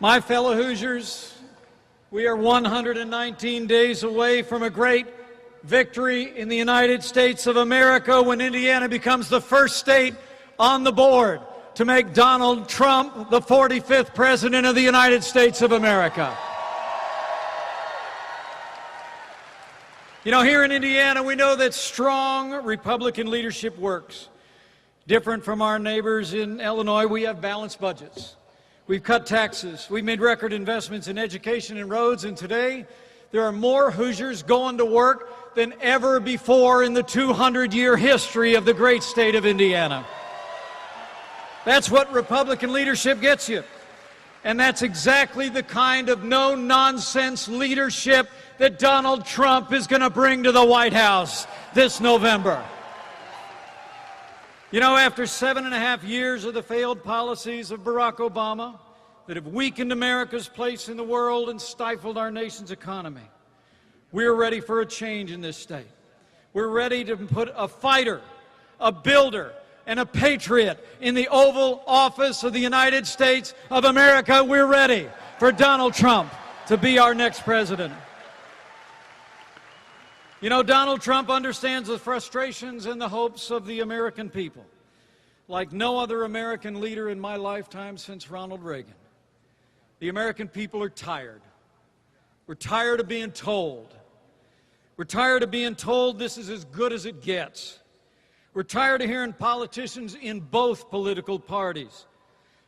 My fellow Hoosiers, we are 119 days away from a great victory in the United States of America when Indiana becomes the first state on the board to make Donald Trump the 45th President of the United States of America. You know, here in Indiana, we know that strong Republican leadership works. Different from our neighbors in Illinois, we have balanced budgets. We've cut taxes. We've made record investments in education and roads, and today there are more Hoosiers going to work than ever before in the 200-year history of the great state of Indiana. That's what Republican leadership gets you. And that's exactly the kind of no-nonsense leadership that Donald Trump is going to bring to the White House this November. You know, after 7.5 years of the failed policies of Barack Obama that have weakened America's place in the world and stifled our nation's economy, we're ready for a change in this state. We're ready to put a fighter, a builder, and a patriot in the Oval Office of the United States of America. We're ready for Donald Trump to be our next president. You know, Donald Trump understands the frustrations and the hopes of the American people, like no other American leader in my lifetime since Ronald Reagan. The American people are tired. We're tired of being told. We're tired of being told this is as good as it gets. We're tired of hearing politicians in both political parties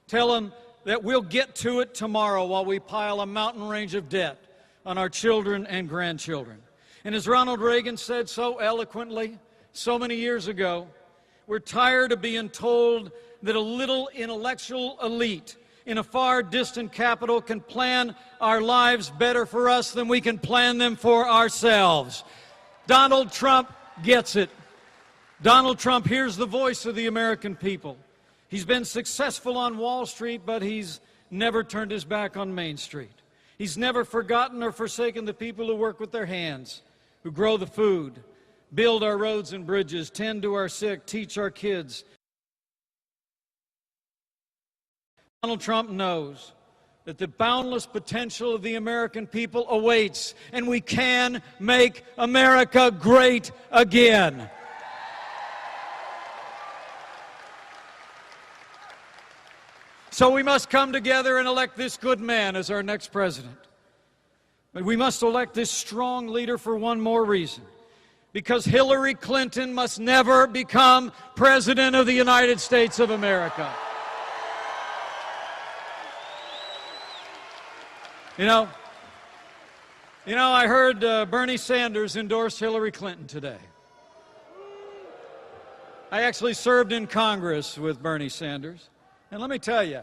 tell them that we'll get to it tomorrow while we pile a mountain range of debt on our children and grandchildren. And as Ronald Reagan said so eloquently so many years ago, we're tired of being told that a little intellectual elite in a far distant capital can plan our lives better for us than we can plan them for ourselves. Donald Trump gets it. Donald Trump hears the voice of the American people. He's been successful on Wall Street, but he's never turned his back on Main Street. He's never forgotten or forsaken the people who work with their hands, who grow the food, build our roads and bridges, tend to our sick, teach our kids. Donald Trump knows that the boundless potential of the American people awaits, and we can make America great again. So we must come together and elect this good man as our next president. But we must elect this strong leader for one more reason. Because Hillary Clinton must never become President of the United States of America. You know, I heard Bernie Sanders endorse Hillary Clinton today. I actually served in Congress with Bernie Sanders. And let me tell you,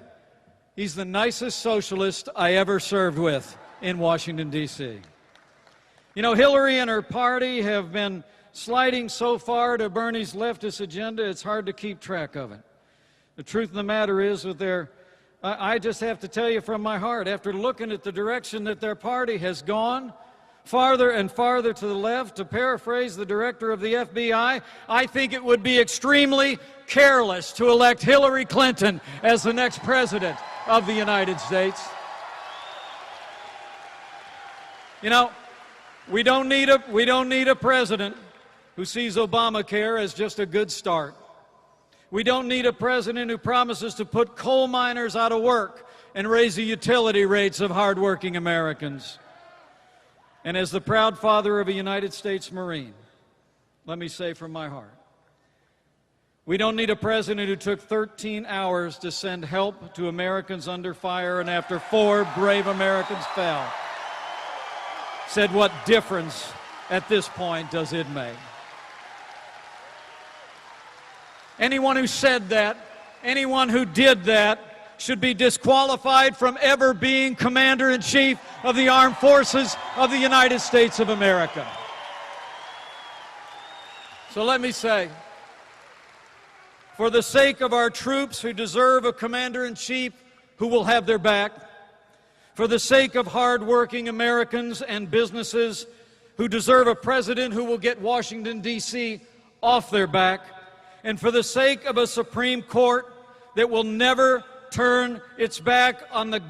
he's the nicest socialist I ever served with in Washington, D.C. You know, Hillary and her party have been sliding so far to Bernie's leftist agenda, it's hard to keep track of it. The truth of the matter is that I just have to tell you from my heart, after looking at the direction that their party has gone, farther and farther to the left, to paraphrase the director of the FBI, I think it would be extremely careless to elect Hillary Clinton as the next president of the United States. You know, we don't need a president who sees Obamacare as just a good start. We don't need a president who promises to put coal miners out of work and raise the utility rates of hardworking Americans. And as the proud father of a United States Marine, let me say from my heart, we don't need a president who took 13 hours to send help to Americans under fire and after 4 brave Americans fell, said, "What difference at this point does it make?" Anyone who said that, anyone who did that, should be disqualified from ever being Commander-in-Chief of the Armed Forces of the United States of America. So let me say, for the sake of our troops who deserve a Commander-in-Chief who will have their back, for the sake of hard-working Americans and businesses who deserve a president who will get Washington, D.C. off their back, and for the sake of a Supreme Court that will never turn its back on the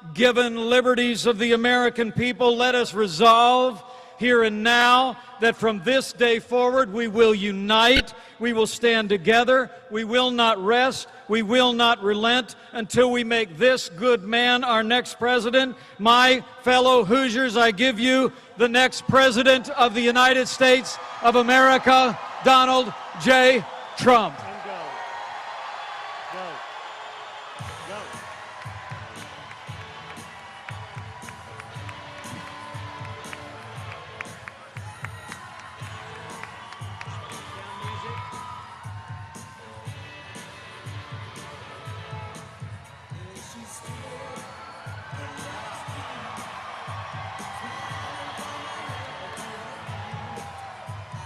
God-given liberties of the American people, let us resolve here and now that from this day forward we will unite, we will stand together, we will not rest, we will not relent until we make this good man our next president. My fellow Hoosiers, I give you the next president of the United States of America, Donald J. Trump.